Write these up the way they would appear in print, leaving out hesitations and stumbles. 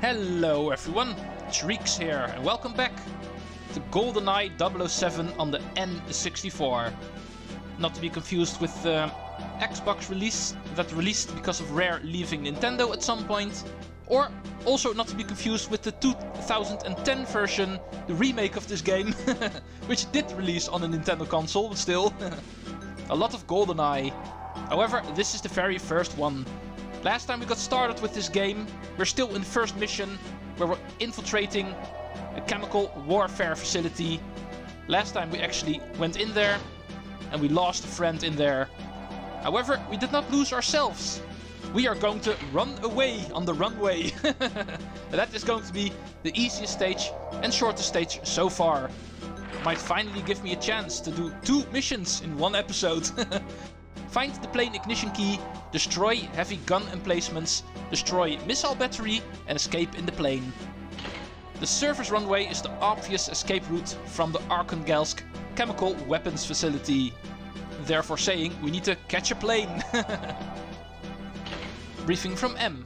Hello everyone, Treecks here, and welcome back to GoldenEye 007 on the N64. Not to be confused with the Xbox release that released because of Rare leaving Nintendo at some point. Or also not to be confused with the 2010 version, the remake of this game, which did release on a Nintendo console, but still. A lot of GoldenEye. However, this is the very first one. Last time we got started with this game, we're still in the first mission, where we're infiltrating a chemical warfare facility. Last time we actually went in there, and we lost a friend in there. However, we did not lose ourselves. We are going to run away on the runway. That is going to be the easiest stage and shortest stage so far. Might finally give me a chance to do 2 missions in 1 episode. Find the plane ignition key, destroy heavy gun emplacements, destroy missile battery and escape in the plane. The surface runway is the obvious escape route from the Arkangelsk chemical weapons facility. Therefore saying we need to catch a plane. Briefing from M.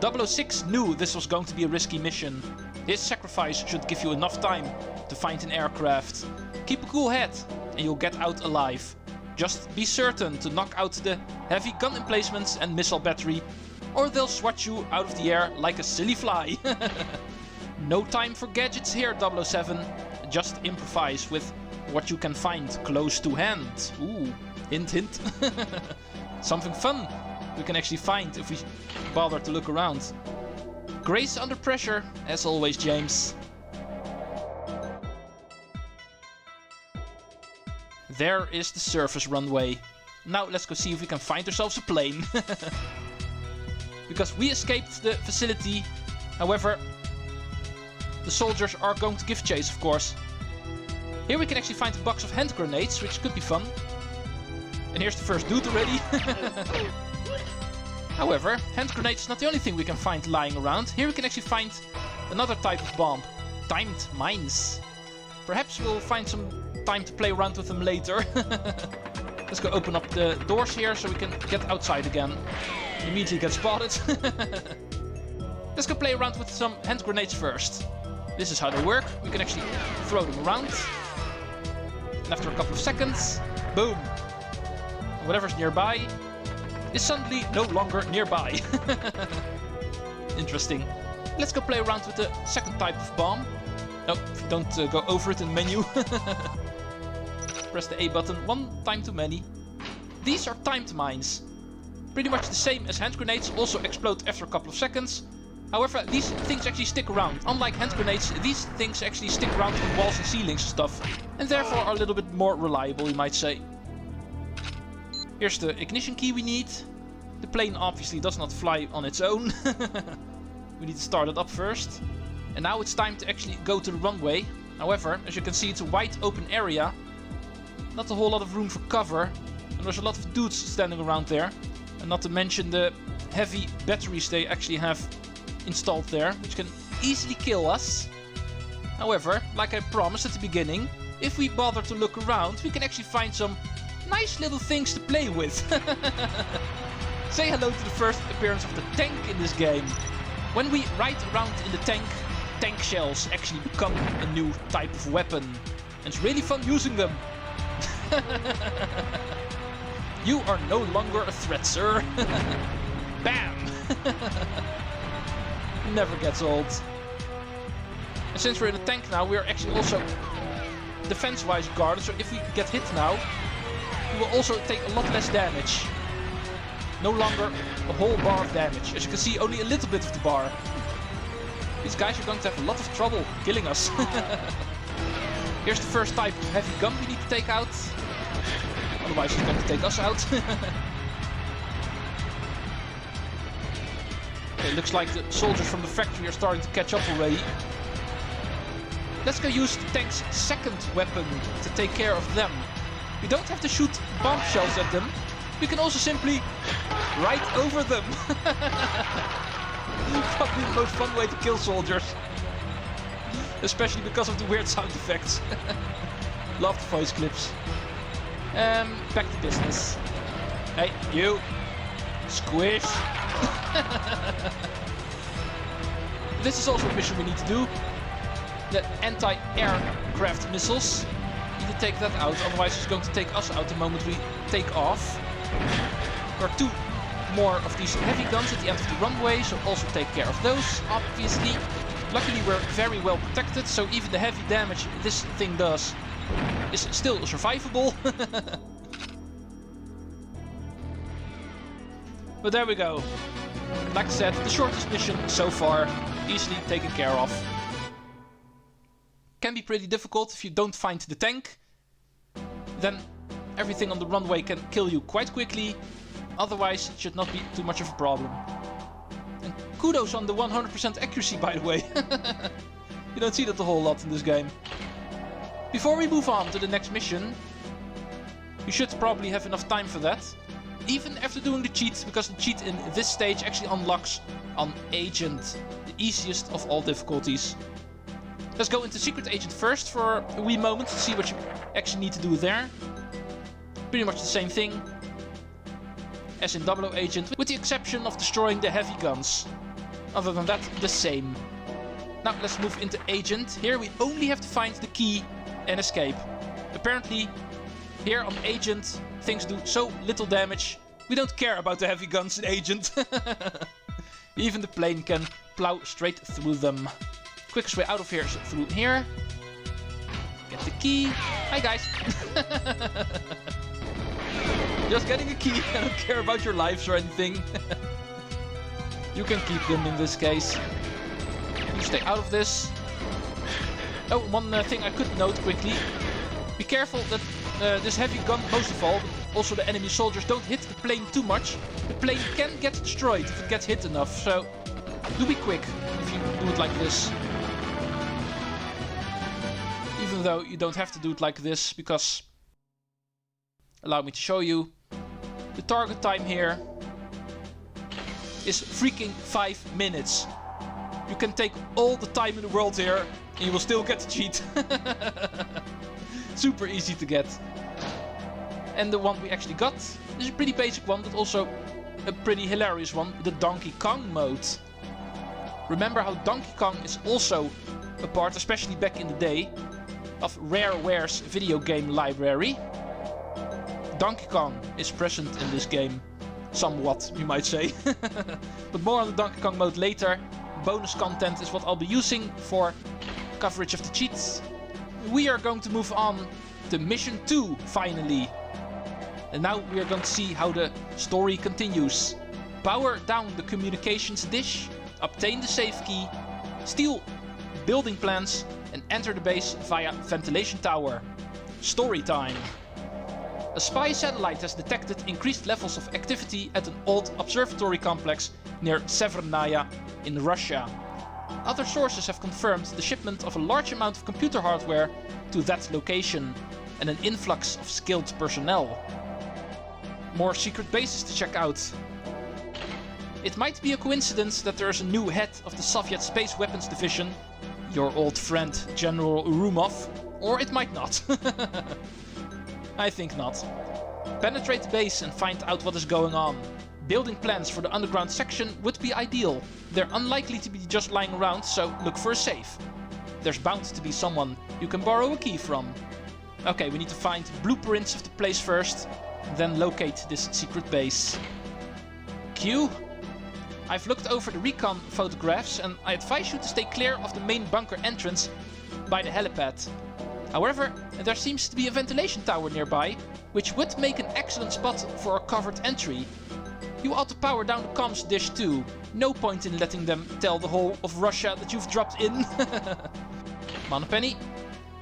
006 knew this was going to be a risky mission. His sacrifice should give you enough time to find an aircraft. Keep a cool head and you'll get out alive. Just be certain to knock out the heavy gun emplacements and missile battery, or they'll swat you out of the air like a silly fly. No time for gadgets here, 007. Just improvise with what you can find close to hand. Ooh, hint hint. Something fun we can actually find if we bother to look around. Grace under pressure, as always, James. There is the surface runway. Now let's go see if we can find ourselves a plane. Because we escaped the facility. However, the soldiers are going to give chase, of course. Here we can actually find a box of hand grenades, which could be fun. And here's the first dude already. However, hand grenades is not the only thing we can find lying around. Here we can actually find another type of bomb. Timed mines. Perhaps we'll find some time to play around with them later. Let's go open up the doors here so we can get outside again. Immediately get spotted. Let's go play around with some hand grenades first. This is how they work. We can actually throw them around. And after a couple of seconds, boom. Whatever's nearby is suddenly no longer nearby. Interesting. Let's go play around with the second type of bomb. No, don't go over it in the menu. Press the A button 1 time too many. These are timed mines. Pretty much the same as hand grenades, also explode after a couple of seconds. However, these things actually stick around. Unlike hand grenades, these things actually stick around on walls and ceilings and stuff. And therefore are a little bit more reliable, you might say. Here's the ignition key we need. The plane obviously does not fly on its own. We need to start it up first. And now it's time to actually go to the runway. However, as you can see, it's a wide open area. Not a whole lot of room for cover. And there's a lot of dudes standing around there. And not to mention the heavy batteries they actually have installed there, which can easily kill us. However, like I promised at the beginning, if we bother to look around, we can actually find some nice little things to play with. Say hello to the first appearance of the tank in this game. When we ride around in the tank shells actually become a new type of weapon. And it's really fun using them. You are no longer a threat, sir. Bam! Never gets old. And since we're in a tank now, we're actually also defense-wise guarded. So if we get hit now, we will also take a lot less damage. No longer a whole bar of damage. As you can see, only a little bit of the bar. These guys are going to have a lot of trouble killing us. Here's the first type of heavy gun we need to take out. Otherwise he's going to take us out. Okay, looks like the soldiers from the factory are starting to catch up already. Let's go use the tank's second weapon to take care of them. We don't have to shoot bomb shells at them. We can also simply ride over them. Probably the most fun way to kill soldiers. Especially because of the weird sound effects. Love the voice clips. Back to business. Hey, you. Squish. this is also a mission we need to do. The anti-aircraft missiles. We need to take that out, otherwise it's going to take us out the moment we take off. There are 2 more of these heavy guns at the end of the runway, so also take care of those, obviously. Luckily we're very well protected, so even the heavy damage this thing does is still survivable. But there we go. Like I said, the shortest mission so far, easily taken care of. Can be pretty difficult if you don't find the tank. Then everything on the runway can kill you quite quickly. Otherwise, it should not be too much of a problem. And kudos on the 100% accuracy, by the way. You don't see that a whole lot in this game. Before we move on to the next mission, you should probably have enough time for that. Even after doing the cheat, because the cheat in this stage actually unlocks on Agent, the easiest of all difficulties. Let's go into Secret Agent first for a wee moment to see what you actually need to do there. Pretty much the same thing as in Double O Agent, with the exception of destroying the heavy guns. Other than that, the same. Now let's move into Agent. Here we only have to find the key and escape. Apparently, here on Agent, things do so little damage. We don't care about the heavy guns in Agent. Even the plane can plow straight through them. Quickest way out of here is through here. Get the key. Hi guys. Just getting a key. I don't care about your lives or anything. You can keep them in this case. You stay out of this. Oh, one thing I could note quickly. Be careful that this heavy gun, most of all, but also the enemy soldiers, don't hit the plane too much. The plane can get destroyed if it gets hit enough, so do be quick if you do it like this. Even though you don't have to do it like this, because, allow me to show you, the target time here is freaking 5 minutes. You can take all the time in the world here and you will still get the cheat. Super easy to get. And the one we actually got is a pretty basic one, but also a pretty hilarious one, the Donkey Kong mode. Remember how Donkey Kong is also a part, especially back in the day, of Rareware's video game library. Donkey Kong is present in this game. Somewhat, you might say. But more on the Donkey Kong mode later. Bonus content is what I'll be using for coverage of the cheats. We are going to move on to Mission 2, finally. And now we are going to see how the story continues. Power down the communications dish, obtain the safe key, steal building plans, and enter the base via ventilation tower. Story time. A spy satellite has detected increased levels of activity at an old observatory complex near Severnaya in Russia. Other sources have confirmed the shipment of a large amount of computer hardware to that location and an influx of skilled personnel. More secret bases to check out. It might be a coincidence that there is a new head of the Soviet Space Weapons Division, your old friend General Urumov, or it might not. I think not. Penetrate the base and find out what is going on. Building plans for the underground section would be ideal. They're unlikely to be just lying around, so look for a safe. There's bound to be someone you can borrow a key from. Okay, we need to find blueprints of the place first, then locate this secret base. Q. I've looked over the recon photographs and I advise you to stay clear of the main bunker entrance by the helipad. However, there seems to be a ventilation tower nearby, which would make an excellent spot for a covered entry. You ought to power down the comms dish too. No point in letting them tell the whole of Russia that you've dropped in. Moneypenny.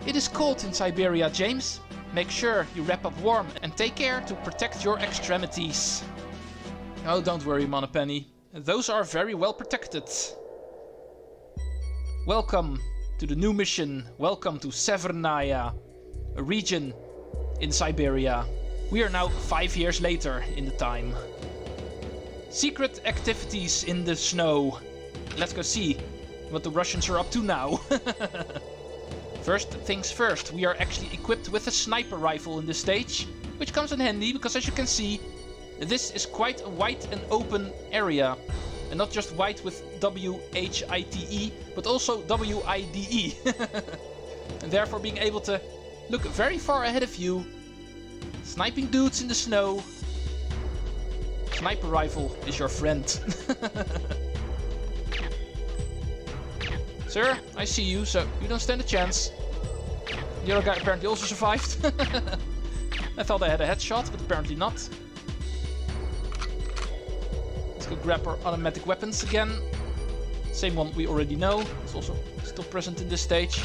It is cold in Siberia, James. Make sure you wrap up warm and take care to protect your extremities. Oh, don't worry, Moneypenny. Those are very well protected. Welcome to the new mission. Welcome to Severnaya, a region in Siberia. We are now 5 years later in the time. Secret activities in the snow. Let's go see what the Russians are up to now. First things first, we are actually equipped with a sniper rifle in this stage, which comes in handy because, as you can see, this is quite a wide and open area. And not just white with W-H-I-T-E, but also W-I-D-E. And therefore being able to look very far ahead of you. Sniping dudes in the snow. Sniper rifle is your friend. Sir, I see you, so you don't stand a chance. The other guy apparently also survived. I thought I had a headshot, but apparently not. Let's go grab our automatic weapons again. Same one we already know. It's also still present in this stage.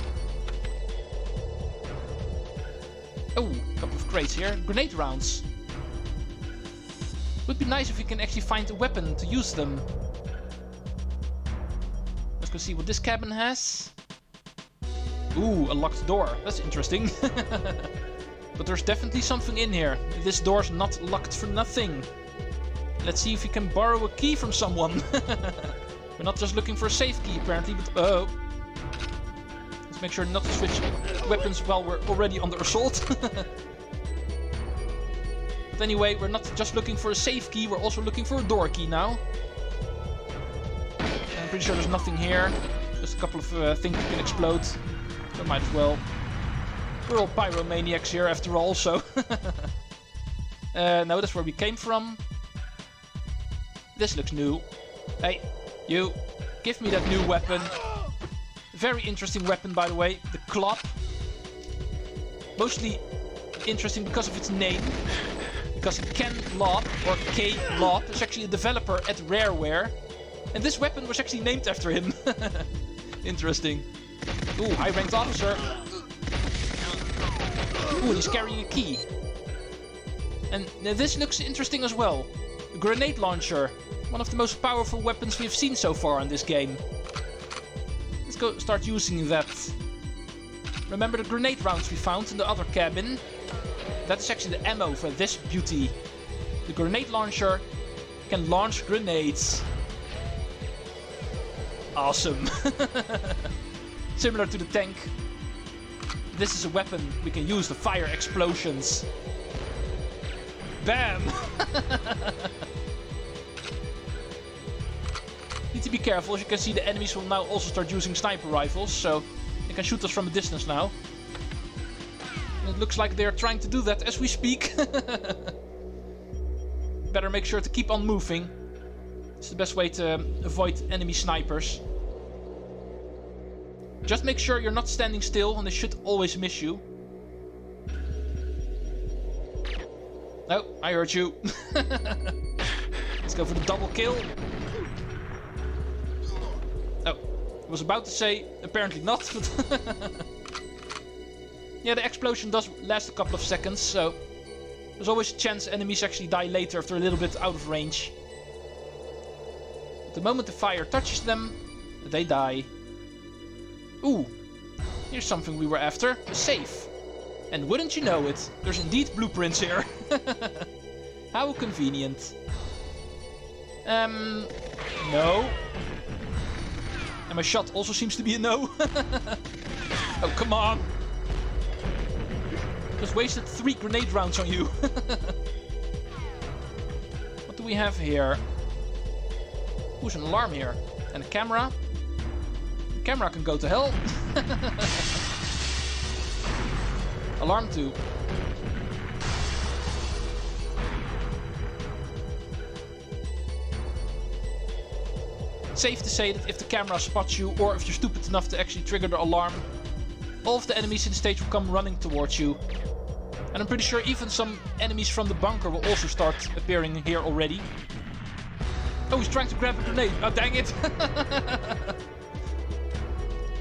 Oh, a couple of crates here. Grenade rounds. Would be nice if we can actually find a weapon to use them. Let's go see what this cabin has. Ooh, a locked door. That's interesting. But there's definitely something in here. This door's not locked for nothing. Let's see if we can borrow a key from someone. We're not just looking for a safe key apparently, but oh. Let's make sure not to switch weapons while we're already under assault. But anyway, we're not just looking for a safe key, we're also looking for a door key now. And I'm pretty sure there's nothing here. Just a couple of things that can explode. So might as well. We're all pyromaniacs here after all, so... no, that's where we came from. This looks new. Hey, you. Give me that new weapon. Very interesting weapon, by the way. The Klop. Mostly interesting because of its name. Because Ken Lob, or K Lob, is actually a developer at Rareware. And this weapon was actually named after him. Interesting. Ooh, high-ranked officer. Ooh, he's carrying a key. And this looks interesting as well. A grenade launcher. One of the most powerful weapons we've seen so far in this game. Let's go start using that. Remember the grenade rounds we found in the other cabin? That is actually the ammo for this beauty. The grenade launcher can launch grenades. Awesome. Similar to the tank. This is a weapon we can use to fire explosions. Bam! Need to be careful. As you can see, the enemies will now also start using sniper rifles, so they can shoot us from a distance now. And it looks like they're trying to do that as we speak. Better make sure to keep on moving. It's the best way to avoid enemy snipers. Just make sure you're not standing still, and they should always miss you. No, I heard you. Let's go for the double kill. Oh, I was about to say, apparently not. But yeah, the explosion does last a couple of seconds, so there's always a chance enemies actually die later if they're a little bit out of range. But the moment the fire touches them, they die. Ooh, here's something we were after, a safe. And wouldn't you know it, there's indeed blueprints here. How convenient. No. And my shot also seems to be a no. Oh, come on. Just wasted 3 grenade rounds on you. What do we have here? Ooh, an alarm here. And a camera. The camera can go to hell. Alarm 2. Safe to say that if the camera spots you, or if you're stupid enough to actually trigger the alarm, all of the enemies in the stage will come running towards you. And I'm pretty sure even some enemies from the bunker will also start appearing here already. Oh, he's trying to grab a grenade. Oh, dang it. I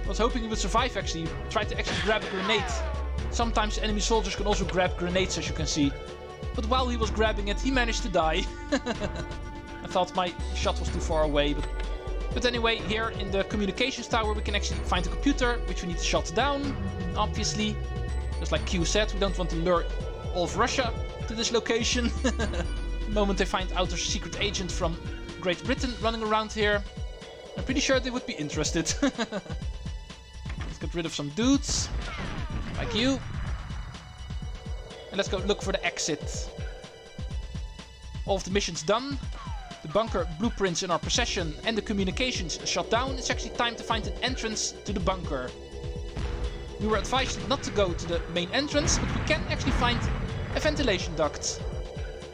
was hoping he would survive actually. He tried to actually grab a grenade. Sometimes enemy soldiers can also grab grenades, as you can see. But while he was grabbing it, he managed to die. I thought my shot was too far away. But anyway, here in the communications tower we can actually find a computer, which we need to shut down, obviously. Just like Q said, we don't want to lure all of Russia to this location. The moment they find out there's a secret agent from Great Britain running around here, I'm pretty sure they would be interested. Let's get rid of some dudes. Like you. And let's go look for the exit. All of the missions done. The bunker blueprints in our possession and the communications shut down, it's actually time to find an entrance to the bunker. We were advised not to go to the main entrance, but we can actually find a ventilation duct.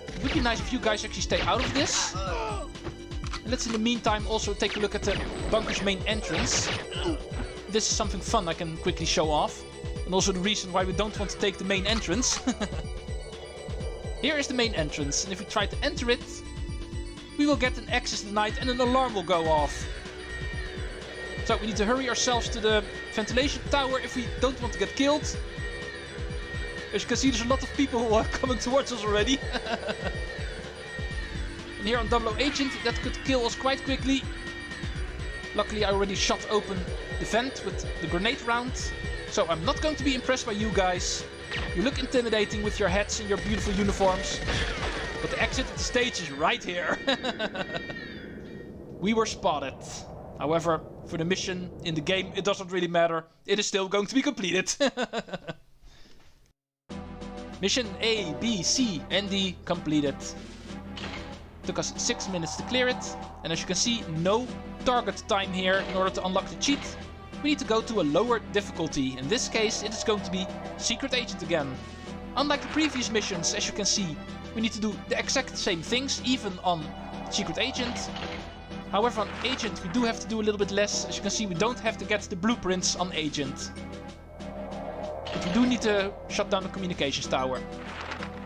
It would be nice if you guys actually stay out of this. And let's in the meantime also take a look at the bunker's main entrance. This is something fun I can quickly show off. And also the reason why we don't want to take the main entrance. Here is the main entrance, and if we try to enter it, we will get an access denied and an alarm will go off. So we need to hurry ourselves to the ventilation tower if we don't want to get killed. As you can see, there's a lot of people who are coming towards us already. And here on 00 Agent, that could kill us quite quickly. Luckily I already shot open the vent with the grenade round. So I'm not going to be impressed by you guys. You look intimidating with your hats and your beautiful uniforms. But the exit of the stage is right here. We were spotted. However, for the mission in the game, it doesn't really matter. It is still going to be completed. Mission A, B, C, and D completed. Took us 6 minutes to clear it. And as you can see, no target time here in order to unlock the cheat. We need to go to a lower difficulty. In this case, it is going to be Secret Agent again. Unlike the previous missions, as you can see, we need to do the exact same things, even on Secret Agent. However, on Agent we do have to do a little bit less. As you can see, we don't have to get the blueprints on Agent. But we do need to shut down the communications tower.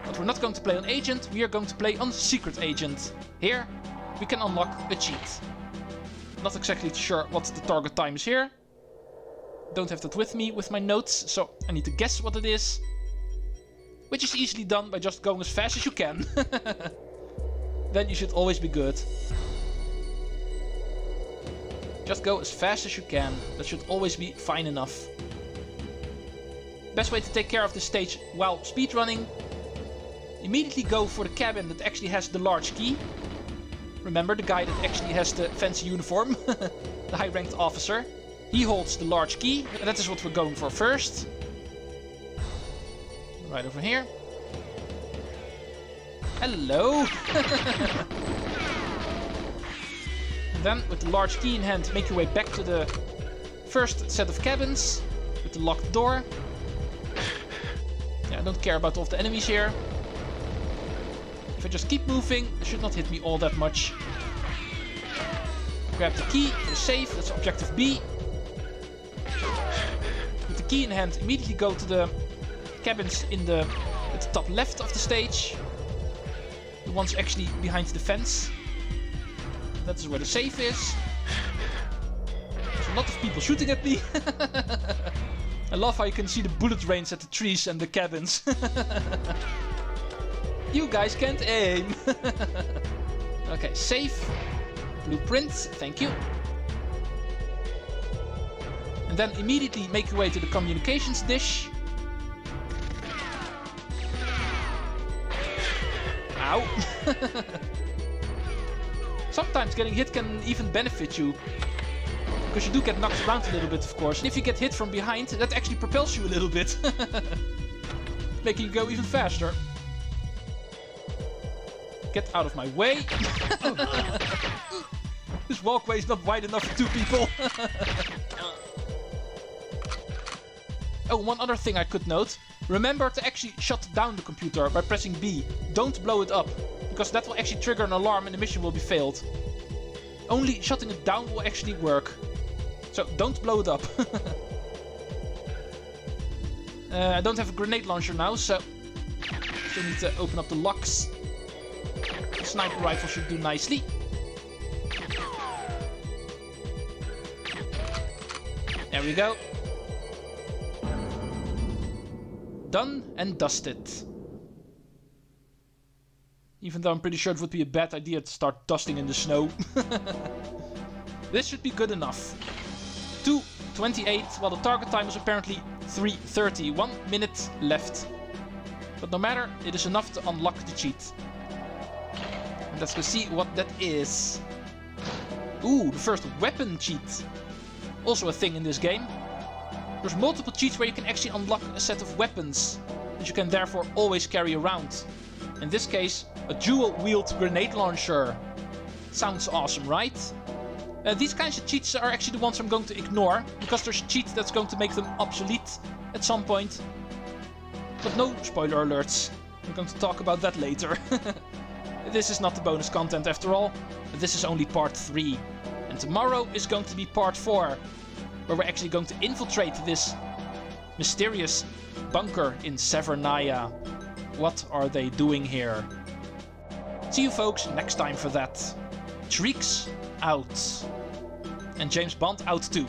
But we're not going to play on Agent, we are going to play on Secret Agent. Here, we can unlock a cheat. Not exactly sure what the target time is here. Don't have that with me with my notes, so I need to guess what it is. Which is easily done by just going as fast as you can. Then you should always be good. Just go as fast as you can. That should always be fine enough. Best way to take care of this stage while speedrunning. Immediately go for the cabin that actually has the large key. Remember, the guy that actually has the fancy uniform. The high-ranked officer. He holds the large key, and that is what we're going for first. Right over here. Hello! And then, with the large key in hand, make your way back to the first set of cabins. With the locked door. Yeah, I don't care about all of the enemies here. If I just keep moving, it should not hit me all that much. Grab the key for the safe, that's objective B. With the key in hand, immediately go to the cabins at the top left of the stage. The ones actually behind the fence. That is where the safe is. There's a lot of people shooting at me. I love how you can see the bullet rains at the trees and the cabins. You guys can't aim. Okay, safe. Blueprints, thank you. And then immediately make your way to the communications dish. Ow. Sometimes getting hit can even benefit you. Because you do get knocked around a little bit, of course. And if you get hit from behind, that actually propels you a little bit. Making you go even faster. Get out of my way. This walkway is not wide enough for 2 people. Oh, one other thing I could note. Remember to actually shut down the computer by pressing B. Don't blow it up, because that will actually trigger an alarm and the mission will be failed. Only shutting it down will actually work. So don't blow it up. I don't have a grenade launcher now, so still need to open up the locks. The sniper rifle should do nicely. There we go. Done and dusted. Even though I'm pretty sure it would be a bad idea to start dusting in the snow. This should be good enough. 2:28, while the target time is apparently 3:30. 1 minute left. But no matter, it is enough to unlock the cheat. And let's go see what that is. Ooh, the first weapon cheat. Also a thing in this game. There's multiple cheats where you can actually unlock a set of weapons that you can therefore always carry around. In this case, a dual-wield grenade launcher. Sounds awesome, right? These kinds of cheats are actually the ones I'm going to ignore, because there's a cheat that's going to make them obsolete at some point. But no spoiler alerts. I'm going to talk about that later. This is not the bonus content after all. This is only part 3. And tomorrow is going to be part 4. Where we're actually going to infiltrate this mysterious bunker in Severnaya. What are they doing here? See you folks next time for that. Treecks out. And James Bond out too.